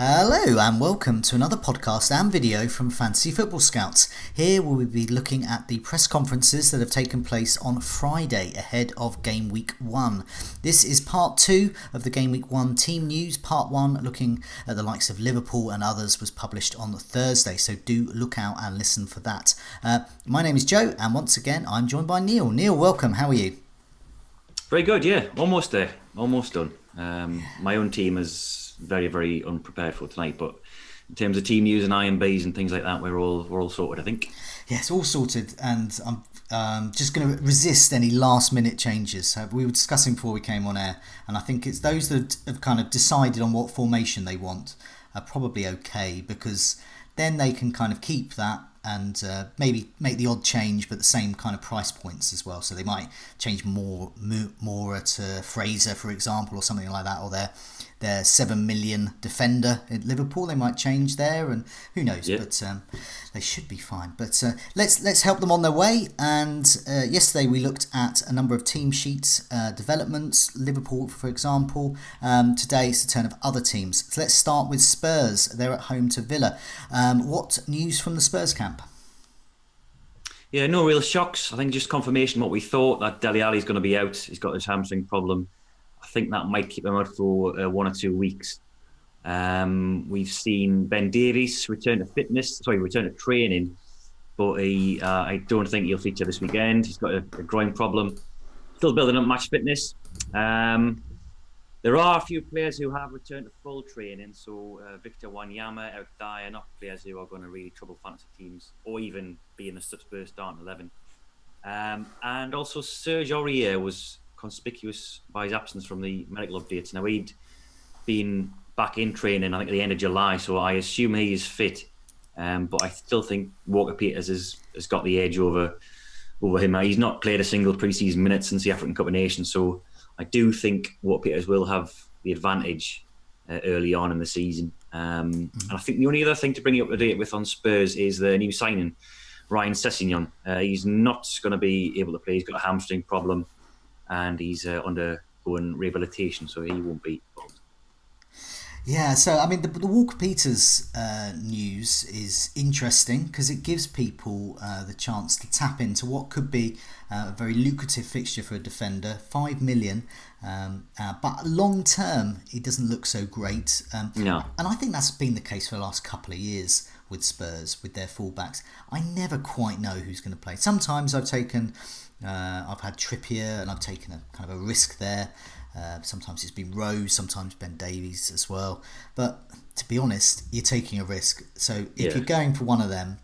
Hello and welcome to another podcast and video from Fantasy Football Scouts. Here we will be looking at the press conferences that have taken place on Friday ahead of Gameweek 1. This is part 2 of the Gameweek 1 team news. Part 1 looking at the likes of Liverpool and others was published on Thursday, so do look out and listen for that. My name is Joe and once again I'm joined by Neale. Neale, welcome, how are you? Very good, yeah. Almost there. Almost done. My own team is very, very unprepared for tonight, but in terms of team news and IMBs and things like that, we're all sorted, I think. Yes, all sorted, and I'm just going to resist any last minute changes. We were discussing before we came on air, and I think it's those that have kind of decided on what formation they want are probably okay, because then they can kind of keep that and maybe make the odd change, but the same kind of price points as well. So they might change Mora to Fraser, for example, or something like that, or their 7 million defender at Liverpool. They might change there, and who knows? Yep. But they should be fine. But let's help them on their way. And yesterday we looked at a number of team sheets developments. Liverpool, for example. Today it's the turn of other teams. So let's start with Spurs. They're at home to Villa. What news from the Spurs camp? Yeah, no real shocks. I think just confirmation what we thought, that Dele Alli's going to be out. He's got his hamstring problem. I think that might keep him out for 1 or 2 weeks. We've seen Ben Davies return to training, but I don't think he'll feature this weekend. He's got a groin problem. Still building up match fitness. There are a few players who have returned to full training, so Victor Wanyama, Eric Dyer, not players who are going to really trouble fantasy teams or even be in the Spurs starting 11. And also Serge Aurier was conspicuous by his absence from the medical updates. Now, he'd been back in training, I think, at the end of July, so I assume he is fit. But I still think Walker Peters has got the edge over him. He's not played a single pre-season minute since the African Cup of Nations, so I do think Walker Peters will have the advantage early on in the season. And I think the only other thing to bring you up to date with on Spurs is the new signing, Ryan Sessegnon. He's not going to be able to play. He's got a hamstring problem, and he's undergoing rehabilitation, so he won't be involved. Yeah, so I mean, the Walker Peters news is interesting because it gives people the chance to tap into what could be a very lucrative fixture for a defender, 5 million, but long term it doesn't look so great. No. And I think that's been the case for the last couple of years with Spurs, with their fullbacks. I never quite know who's going to play. Sometimes I've had Trippier and I've taken a kind of a risk there. Sometimes it's been Rose, sometimes Ben Davies as well. But to be honest, you're taking a risk. So if you're going for one of them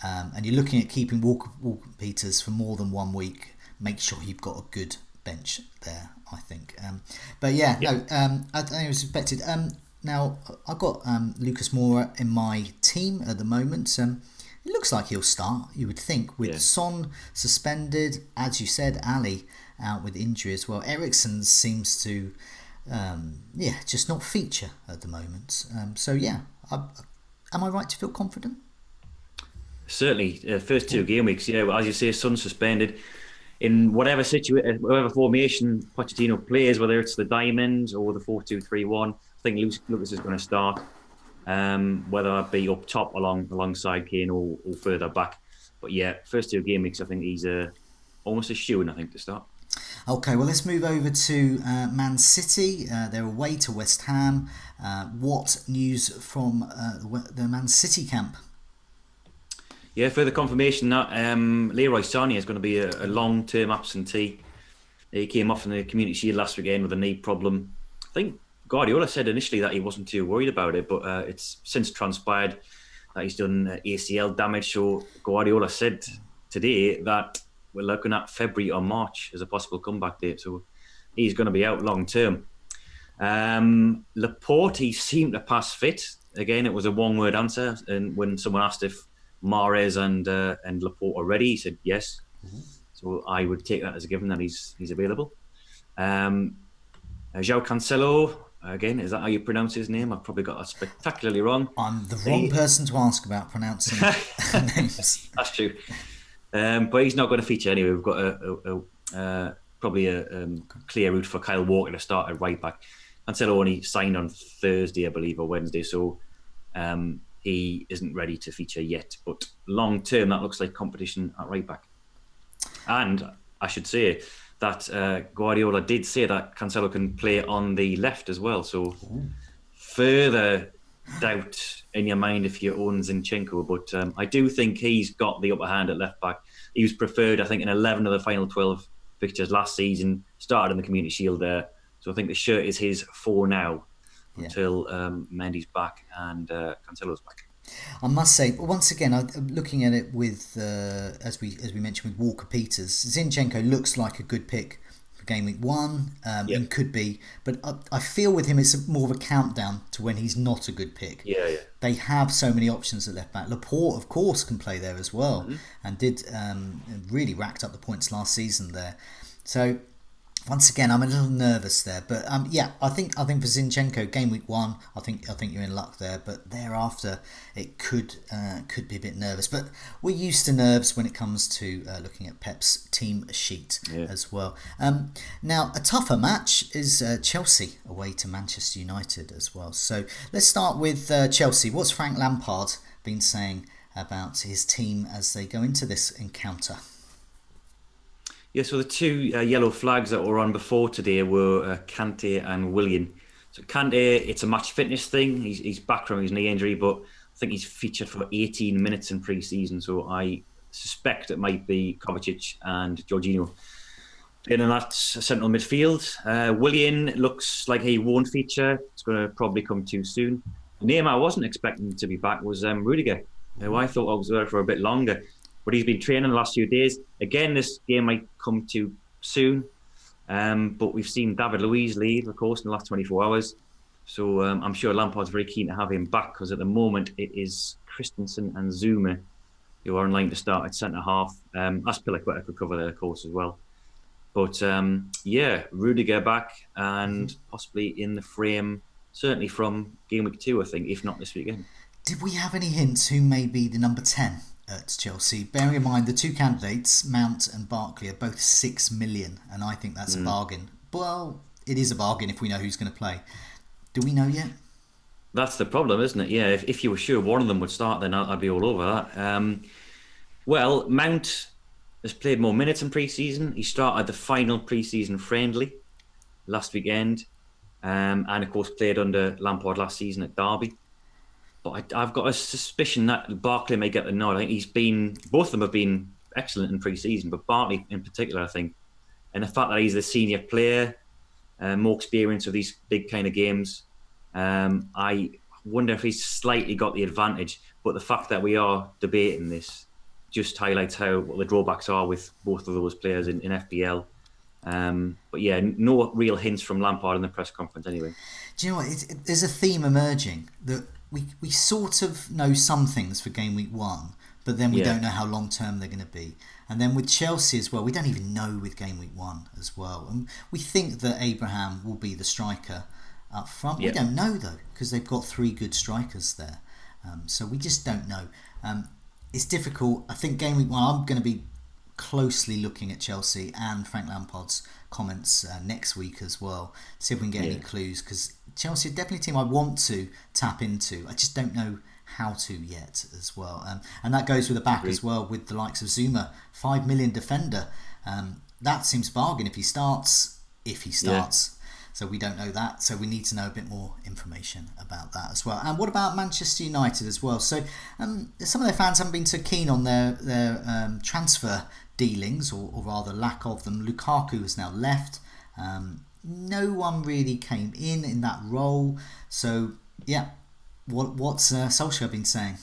and you're looking at keeping Walker Peters for more than 1 week, make sure you've got a good bench there, I think. I think it was expected. Now, I've got Lucas Moura in my team at the moment. It looks like he'll start, you would think, with Son suspended, as you said, Ali out with injury as well. Eriksen seems to, just not feature at the moment. Am I right to feel confident? Certainly, first 2 game weeks, as you say, Son suspended. In whatever formation Pochettino plays, whether it's the diamond or the 4-2-3-1, I think Lucas is going to start. Whether that be up top alongside Kane or further back. But first 2 game weeks, I think he's almost a shoo-in, I think, to start. Okay, well, let's move over to Man City. They're away to West Ham. What news from the Man City camp? Yeah, further confirmation that Leroy Sané is going to be a long-term absentee. He came off in the Community Shield last weekend with a knee problem. I think Guardiola said initially that he wasn't too worried about it, but it's since transpired that he's done ACL damage. So Guardiola said today that we're looking at February or March as a possible comeback date. So he's going to be out long term. Laporte, he seemed to pass fit. Again, it was a one-word answer. And when someone asked if Mahrez and Laporte are ready, he said yes. Mm-hmm. So I would take that as a given that he's available. João Cancelo, again, is that how you pronounce his name? I've probably got that spectacularly wrong. I'm the wrong person to ask about pronouncing names. That's true. But he's not going to feature anyway. We've got probably a clear route for Kyle Walker to start at right back. Cancelo only signed on Thursday, I believe, or Wednesday, so he isn't ready to feature yet. But long term, that looks like competition at right back. And I should say that Guardiola did say that Cancelo can play on the left as well. So further doubt in your mind if you own Zinchenko. But I do think he's got the upper hand at left back. He was preferred, I think, in 11 of the final 12 fixtures last season. Started in the Community Shield there. So I think the shirt is his for now until Mendy's back and Cancelo's back. I must say, once again, I'm looking at it with, as we mentioned, with Walker Peters, Zinchenko looks like a good pick for game week 1, and could be, but I feel with him it's more of a countdown to when he's not a good pick. Yeah. They have so many options at left back. Laporte, of course, can play there as well, and did really racked up the points last season there. So once again, I'm a little nervous there, but I think for Zinchenko, game week 1, I think you're in luck there. But thereafter, it could be a bit nervous. But we're used to nerves when it comes to looking at Pep's team sheet as well. Now, a tougher match is Chelsea away to Manchester United as well. So let's start with Chelsea. What's Frank Lampard been saying about his team as they go into this encounter? Yeah, so the two yellow flags that were on before today were Kante and Willian. So Kante, it's a match fitness thing. He's back from his knee injury, but I think he's featured for 18 minutes in pre-season. So I suspect it might be Kovacic and Jorginho in that central midfield. Willian looks like he won't feature. It's going to probably come too soon. The name I wasn't expecting to be back was Rudiger, who I thought I was there for a bit longer. But he's been training the last few days. Again, this game might come too soon. But we've seen David Luiz leave, of course, in the last 24 hours. So I'm sure Lampard's very keen to have him back because at the moment it is Christensen and Zuma who are in line to start at centre-half. Aspilicueta could cover there, of course, as well. But Rudiger back and possibly in the frame, certainly from game week 2, I think, if not this weekend. Did we have any hints who may be the number 10? At Chelsea, bearing in mind the two candidates, Mount and Barkley, are both 6 million, and I think that's a bargain. Well, it is a bargain if we know who's going to play. Do we know yet? That's the problem, isn't it? Yeah, if you were sure one of them would start, then I'd be all over that. Well, Mount has played more minutes in pre-season. He started the final pre-season friendly last weekend, and of course played under Lampard last season at Derby. But I've got a suspicion that Barkley may get the nod. I think both of them have been excellent in pre-season, but Barkley in particular, I think. And the fact that he's the senior player, more experience of these big kind of games, I wonder if he's slightly got the advantage. But the fact that we are debating this just highlights what the drawbacks are with both of those players in FPL. But yeah, no real hints from Lampard in the press conference anyway. Do you know what? There's a theme emerging that we sort of know some things for game week 1, but then we don't know how long term they're going to be. And then with Chelsea as well, we don't even know with game week 1 as well. And we think that Abraham will be the striker up front. We don't know though, because they've got 3 good strikers there. So we just don't know. It's difficult. I think game week 1, I'm going to be closely looking at Chelsea and Frank Lampard's comments next week as well. See if we can get any clues, because Chelsea are definitely a team I want to tap into. I just don't know how to yet as well. And that goes with the back as well, with the likes of Zuma, 5 million defender. That seems a bargain if he starts. So we don't know that. So we need to know a bit more information about that as well. And what about Manchester United as well? So some of their fans haven't been so keen on their transfer dealings, or rather lack of them. Lukaku has now left. No one really came in that role. So what's Solskjaer been saying?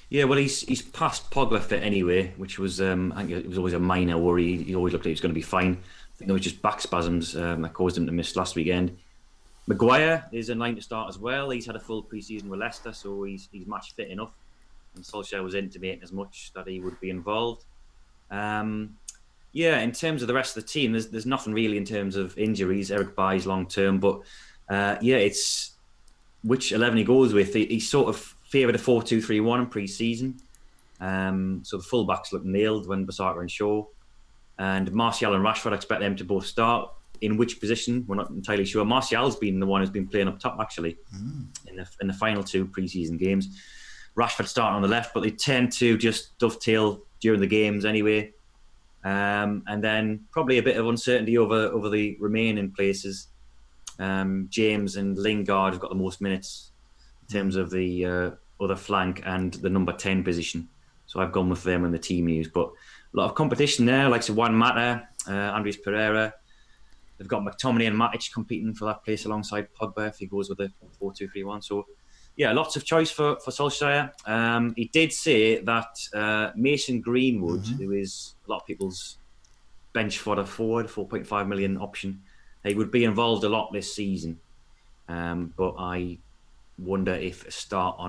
Yeah, well, he's past Pogba fit anyway, which was I think it was always a minor worry. He always looked like he was going to be fine. I think it was just back spasms that caused him to miss last weekend. Maguire is in line to start as well. He's had a full pre-season with Leicester, so he's match fit enough. And Solskjaer was intimating as much that he would be involved. In terms of the rest of the team, there's nothing really in terms of injuries. Eric Bailly's long term, but it's which 11 he goes with. He sort of favoured a 4-2-3-1 in pre-season. So the full-backs look nailed when Bissaka and Shaw. And Martial and Rashford, I expect them to both start. in which position, we're not entirely sure. Martial's been the one who's been playing up top, actually, in the final 2 pre-season games. Rashford starting on the left, but they tend to just dovetail during the games anyway. And then probably a bit of uncertainty over the remaining places. James and Lingard have got the most minutes in terms of the other flank and the number 10 position. So I've gone with them in the team use. But a lot of competition there, like Juan Mata, Andres Pereira. They've got McTominay and Matic competing for that place alongside Pogba if he goes with a 4-2-3-1. So, yeah, lots of choice for Solskjaer. He did say that Mason Greenwood, who is a lot of people's bench fodder forward, 4.5 million option, he would be involved a lot this season. But I wonder if a start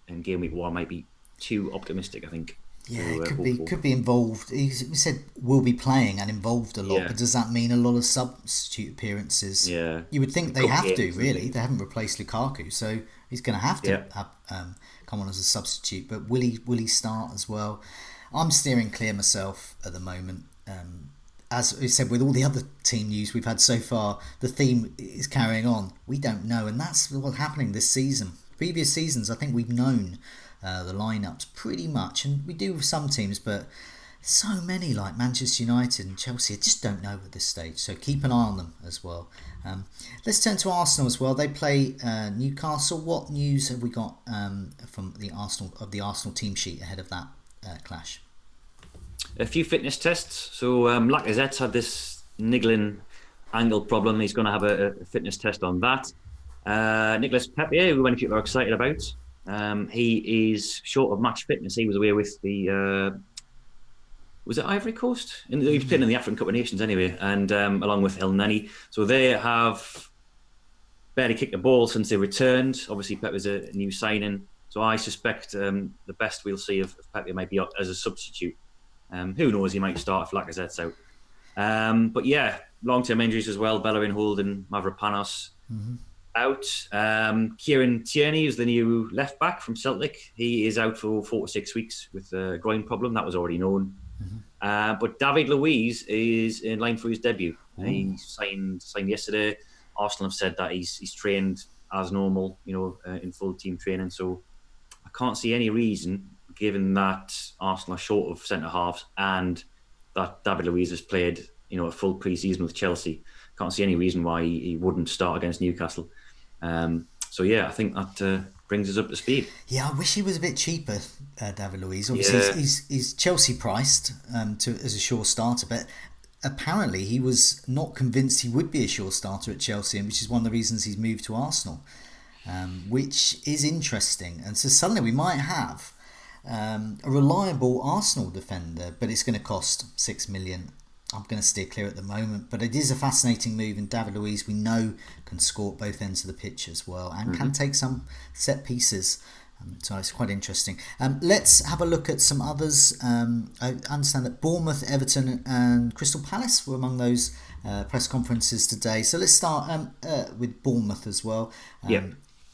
in game week 1 might be too optimistic, I think. Yeah, it could be involved. He said will be playing and involved a lot, but does that mean a lot of substitute appearances? Yeah, you would think they have to. Really, they haven't replaced Lukaku, so he's going to have to come on as a substitute. But will he start as well? I'm steering clear myself at the moment. As we said, with all the other team news we've had so far, the theme is carrying on. We don't know, and that's what's happening this season. Previous seasons, I think we've known the lineups pretty much, and we do with some teams, but so many like Manchester United and Chelsea, I just don't know at this stage. So keep an eye on them as well. Let's turn to Arsenal as well. They play Newcastle. What news have we got from the Arsenal team sheet ahead of that clash? A few fitness tests. So Lacazette's had this niggling ankle problem. He's going to have a fitness test on that. Nicolas Pepe, who many people are excited about. He is short of match fitness. He was away with the was it Ivory Coast? He was playing in the African Cup of Nations anyway, and along with El Nani. So they have barely kicked the ball since they returned. Obviously, Pepe's a new signing, so I suspect the best we'll see of Pepe might be as a substitute. Who knows? He might start if Lacazette's out. But yeah, long-term injuries as well. Bellerin, Holden, Mavropanos out. Kieran Tierney is the new left back from Celtic. He is out for 4 to 6 weeks with a groin problem. That was already known. But David Luiz is in line for his debut. He signed yesterday. Arsenal have said that he's trained as normal, in full team training. So I can't see any reason, given that Arsenal are short of centre halves and that David Luiz has played, a full pre-season with Chelsea. Can't see any reason why he wouldn't start against Newcastle. So yeah, I think that brings us up to speed. Yeah, I wish he was a bit cheaper, David Luiz. Obviously, he's Chelsea priced as a sure starter, but apparently he was not convinced he would be a sure starter at Chelsea, and which is one of the reasons he's moved to Arsenal, which is interesting. And so suddenly we might have a reliable Arsenal defender, but it's going to cost 6 million. I'm going to steer clear at the moment, but it is a fascinating move, and David Luiz, we know, can score at both ends of the pitch as well, and can take some set pieces. So it's quite interesting. Let's have a look at some others. I understand that Bournemouth, Everton and Crystal Palace were among those press conferences today. So let's start with Bournemouth as well.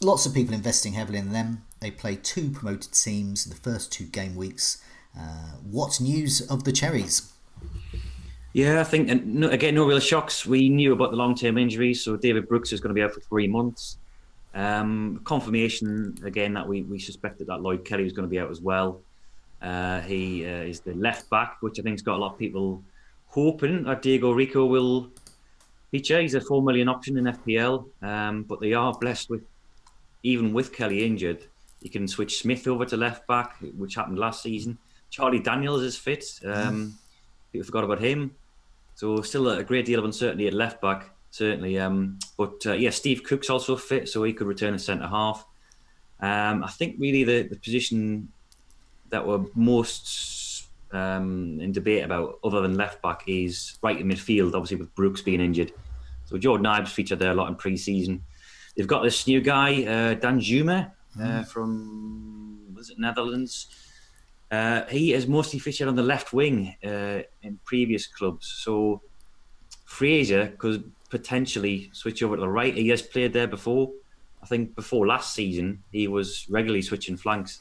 Lots of people investing heavily in them. They play 2 promoted teams in the first 2 game weeks. What's news of the Cherries? Yeah, I think, and again, no real shocks. We knew about the long-term injuries, so David Brooks is going to be out for 3 months. Confirmation, again, that we suspected that Lloyd Kelly was going to be out as well. He is the left back, which I think has got a lot of people hoping that Diego Rico will feature. He's a 4 million option in FPL, but they are blessed with, even with Kelly injured, you can switch Smith over to left back, which happened last season. Charlie Daniels is fit. People forgot about him. So still a great deal of uncertainty at left back, certainly. But Steve Cook's also fit, so he could return as centre half. I think really the position that we're most in debate about, other than left back, is right in midfield, obviously with Brooks being injured. So Jordan Ives featured there a lot in pre-season. They've got this new guy, Dan Juma, from Netherlands. He is mostly featured on the left wing in previous clubs. So Fraser could potentially switch over to the right. He has played there before. I think before last season, he was regularly switching flanks.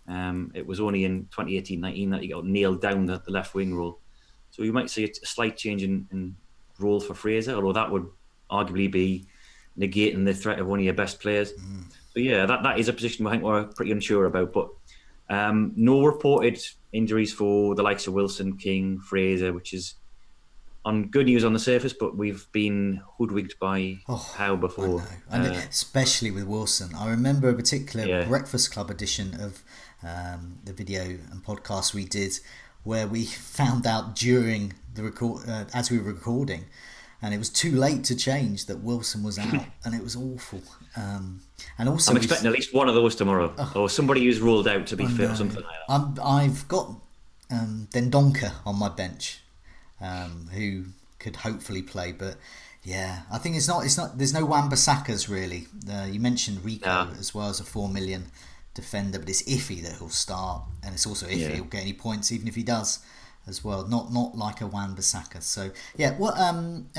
It was only in 2018-19 that he got nailed down the left wing role. So you might see a slight change in role for Fraser, although that would arguably be negating the threat of one of your best players. So yeah, that is a position I think we're pretty unsure about. But no reported injuries for the likes of Wilson, King, Fraser, which is on good news on the surface, but we've been hoodwinked by Howe before. I know, and especially with Wilson. I remember a particular Breakfast Club edition of the video and podcast we did, where we found out during the record as we were recording, and it was too late to change that Wilson was out, and it was awful. And also, I'm expecting at least one of those tomorrow, or somebody who's ruled out to be fit, or something like that. I've got Dendoncker on my bench, who could hopefully play, but yeah, I think it's not. There's no Wan-Bissakas really. You mentioned Rico as well as a 4 million defender, but it's iffy that he'll start, and it's also iffy he'll get any points even if he does as well. Not like a Wan-Bissaka. So yeah,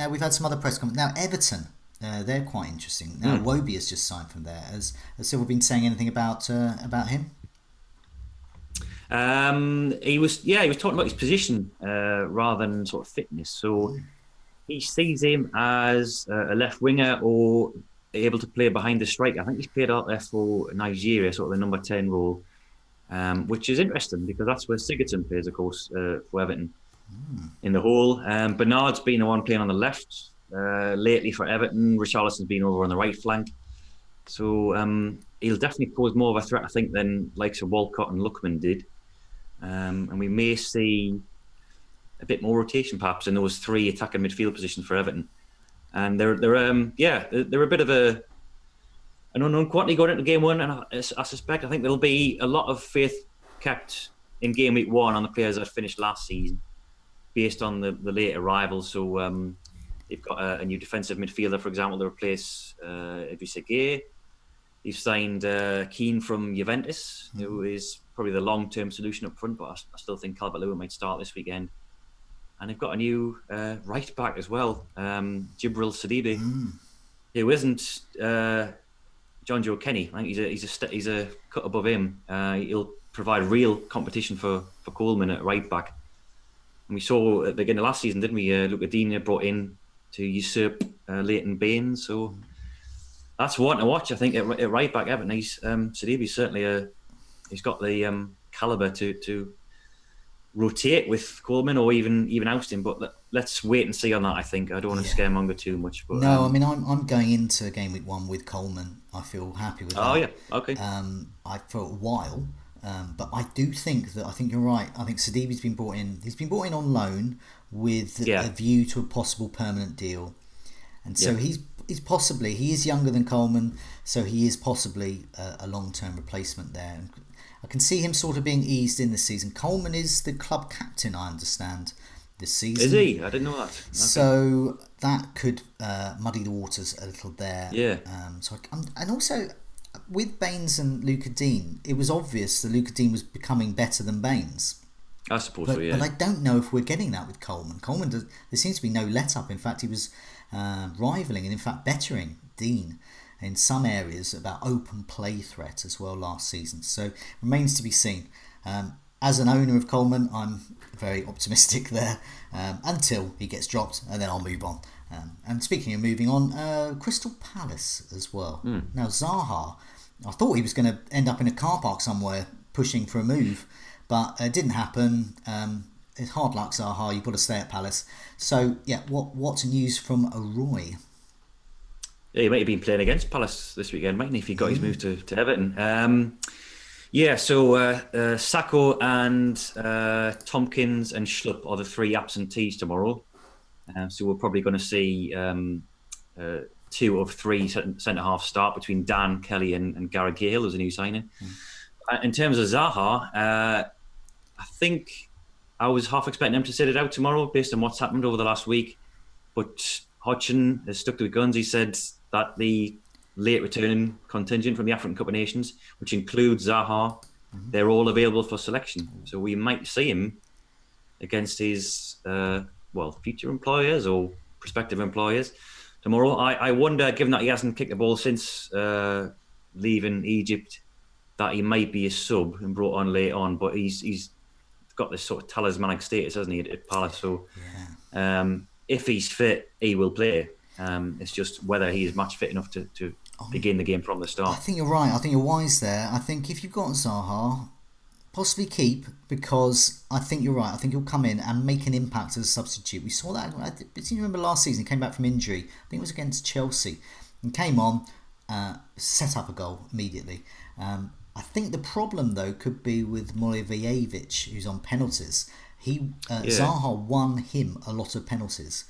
we've had some other press comments now. Everton, they're quite interesting. Now Iwobi has just signed from there. Has Silver been saying anything about him? He was talking about his position rather than sort of fitness. So he sees him as a left winger or able to play behind the striker. I think he's played out there for Nigeria, sort of the number 10 role, which is interesting because that's where Sigurdsson plays, of course, for Everton in the hole. Bernard's been the one playing on the left lately for Everton. Richarlison's been over on the right flank. So he'll definitely pose more of a threat, I think, than likes of Walcott and Lookman did. And we may see a bit more rotation perhaps in those three attacking midfield positions for Everton. And they're a bit of an unknown quantity going into game one, and I suspect I think there'll be a lot of faith kept in game week 1 on the players that finished last season based on the late arrivals. So they've got a new defensive midfielder, for example, to replace Idrissa Gueye. They've signed Keane from Juventus, who is probably the long-term solution up front, but I still think Calvert-Lewin might start this weekend. And they've got a new right back as well, Jibril Sidibe, who isn't John Joe Kenny. I think he's a cut above him. He'll provide real competition for Coleman at right back. And we saw at the beginning of last season, didn't we? Luca Digne brought in to usurp Leighton Baines. So that's one to watch, I think, at right back. Everton. Sidibe's certainly he's got the calibre to rotate with Coleman or even oust him, but let's wait and see on that. I think I don't want to scaremonger too much. But no, I mean I'm going into game week 1 with Coleman. I feel happy with that. Oh yeah, okay. For a while, but I do think you're right. I think Sidibe's been brought in. He's been brought in on loan with a view to a possible permanent deal, and so he is younger than Coleman, so he is possibly a long-term replacement there. And I can see him sort of being eased in this season. Coleman is the club captain, I understand, this season. Is he? I didn't know that. Okay. So that could muddy the waters a little there. Yeah. And also with Baines and Luca Digne, it was obvious that Luca Digne was becoming better than Baines. I suppose so, yeah. But I don't know if we're getting that with Coleman. There seems to be no let-up. In fact, he was rivaling and in fact bettering Digne in some areas about open play threat as well last season. So remains to be seen. As an owner of Coleman, I'm very optimistic there until he gets dropped, and then I'll move on. And speaking of moving on, Crystal Palace as well. Now Zaha, I thought he was going to end up in a car park somewhere pushing for a move, but it didn't happen. It's hard luck, Zaha. You've got to stay at Palace. So yeah, what's news from Roy? Yeah, he might have been playing against Palace this weekend, mightn't he, if he got his move to Everton. So Sacco and Tompkins and Schlupp are the 3 absentees tomorrow. So we're probably going to see 2 of 3 centre-half start between Dan Kelly and Gareth Cahill as a new signing. In terms of Zaha, I think I was half expecting him to sit it out tomorrow based on what's happened over the last week. But Hodgson has stuck to his guns. He said that the late returning contingent from the African Cup of Nations, which includes Zaha, they're all available for selection. So we might see him against his future employers or prospective employers tomorrow. I wonder, given that he hasn't kicked the ball since leaving Egypt, that he might be a sub and brought on late on. But he's got this sort of talismanic status, hasn't he, at Palace? So if he's fit, he will play. It's just whether he is match fit enough to begin the game from the I start. think you're right. I think you're wise there. I think if you've got Zaha, possibly keep, because I think you're right. I think he'll come in and make an impact as a substitute. We saw that. You remember last season, he came back from injury. I think it was against Chelsea, and came on, set up a goal immediately. I think the problem though could be with Milivojevic, who's on penalties. Zaha won him a lot of penalties.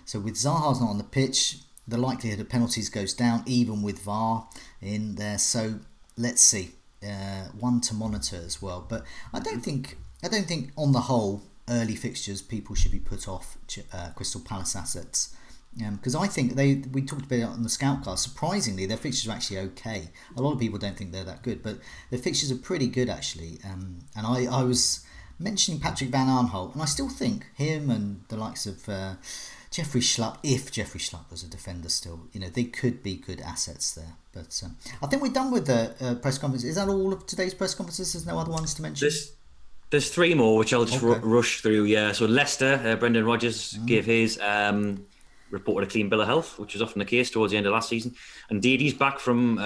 So with Zaha's not on the pitch, the likelihood of penalties goes down, even with VAR in there. So let's see. One to monitor as well. But I don't think on the whole early fixtures people should be put off Crystal Palace assets. Because I think we talked about it on the Scout cast. Surprisingly, their fixtures are actually okay. A lot of people don't think they're that good, but their fixtures are pretty good actually. And I was mentioning Patrick Van Aanholt, and I still think him and the likes of Jeffrey Schlupp, if Jeffrey Schlupp was a defender still, they could be good assets there. But I think we're done with the press conference. Is that all of today's press conferences? There's no other ones to mention? There's three more, which I'll just rush through. Yeah, so Leicester, Brendan Rodgers gave his, reported a clean bill of health, which was often the case towards the end of last season. Indeed, he's back from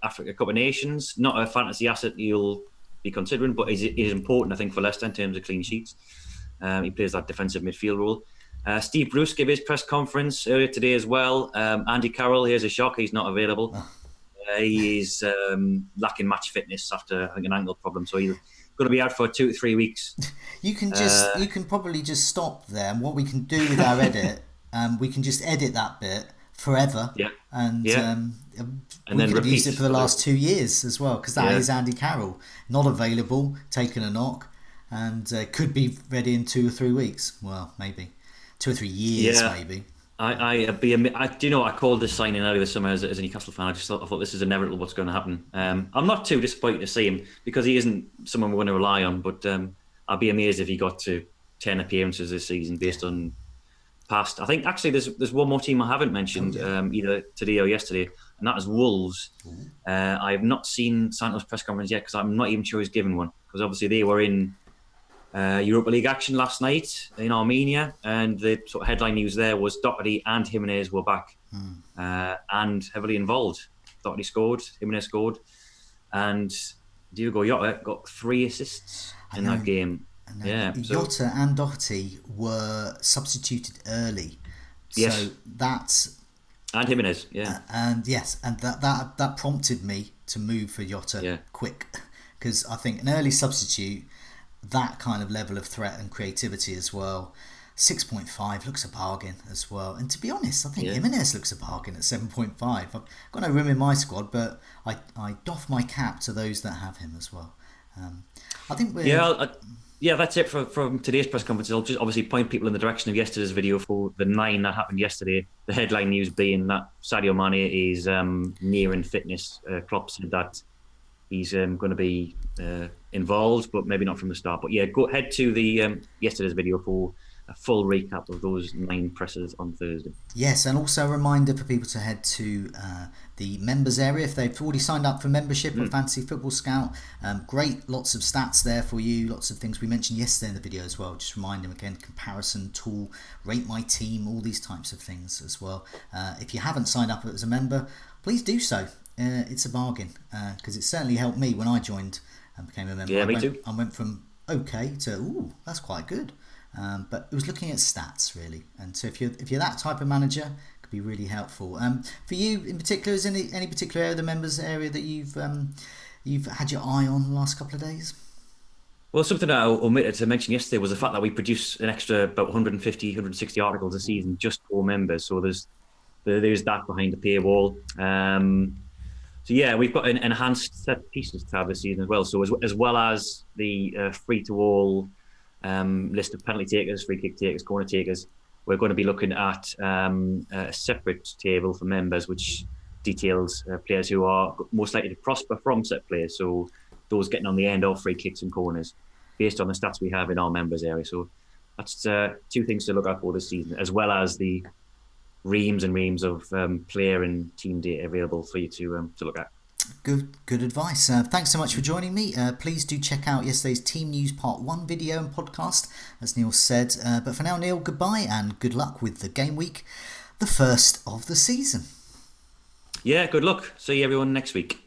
Africa Cup of Nations. Not a fantasy asset you'll be considering, but is important, I think, for Leicester in terms of clean sheets. He plays that defensive midfield role. Steve Bruce gave his press conference earlier today as well. Andy Carroll, here's a shock, he's not available. He is lacking match fitness after having an ankle problem, so he's going to be out for 2 to 3 weeks. You can probably just stop there, and what we can do with our edit, we can just edit that bit forever, and then we could have used it for the last 2 years as well, because that is Andy Carroll, not available, taking a knock, and could be ready in 2 or 3 weeks. Well, maybe 2 or 3 years, maybe. Do you know what I called this signing earlier this summer as a Newcastle fan? I thought this is inevitable. What's going to happen? I'm not too disappointed to see him because he isn't someone we're going to rely on. But I'd be amazed if he got to 10 appearances this season based on past. I think actually there's one more team I haven't mentioned either today or yesterday, and that is Wolves. I have not seen Santos' press conference yet because I'm not even sure he's given one, because obviously they were in Europa League action last night in Armenia, and the sort of headline news there was Doherty and Jimenez were back and heavily involved. Doherty scored, Jimenez scored, and Diogo Jota got 3 assists in that game. Jota and Doherty were substituted early, so that's and Jimenez, and that prompted me to move for Jota quick, because I think an early substitute, that kind of level of threat and creativity as well. 6.5 looks a bargain as well. And to be honest, I think Jimenez looks a bargain at 7.5. I've got no room in my squad, but I doff my cap to those that have him as well. I think we're... that's it from today's press conference. I'll just obviously point people in the direction of yesterday's video for the 9 that happened yesterday. The headline news being that Sadio Mane is nearing fitness. Klopp said that he's going to be involved, but maybe not from the start. But go head to the yesterday's video for a full recap of those 9 presses on Thursday. Yes, and also a reminder for people to head to the members area if they've already signed up for membership of Fantasy Football Scout. Great, lots of stats there for you, lots of things we mentioned yesterday in the video as well. Just remind them again, comparison tool, rate my team, all these types of things as well. If you haven't signed up as a member, please do so. It's a bargain, because it certainly helped me when I joined and became a member. Me too. I went from okay to ooh, that's quite good. But it was looking at stats really, and so if you're that type of manager, it could be really helpful. For you in particular, is any particular area of the members area that you've had your eye on the last couple of days? Well, something that I omitted to mention yesterday was the fact that we produce an extra about 150, 160 articles a season just for members. So there's that behind the paywall. So we've got an enhanced set pieces tab this season as well. So as well as the free to all list of penalty takers, free kick takers, corner takers, we're going to be looking at a separate table for members which details players who are most likely to prosper from set players, so those getting on the end of free kicks and corners based on the stats we have in our members area. So that's 2 things to look out for this season, as well as the reams and reams of player and team data available for you to look at. Good advice. Thanks so much for joining me. Please do check out yesterday's Team News Part 1 video and podcast, as Neale said. But for now, Neale, goodbye and good luck with the game week, the first of the season. Yeah, good luck. See everyone next week.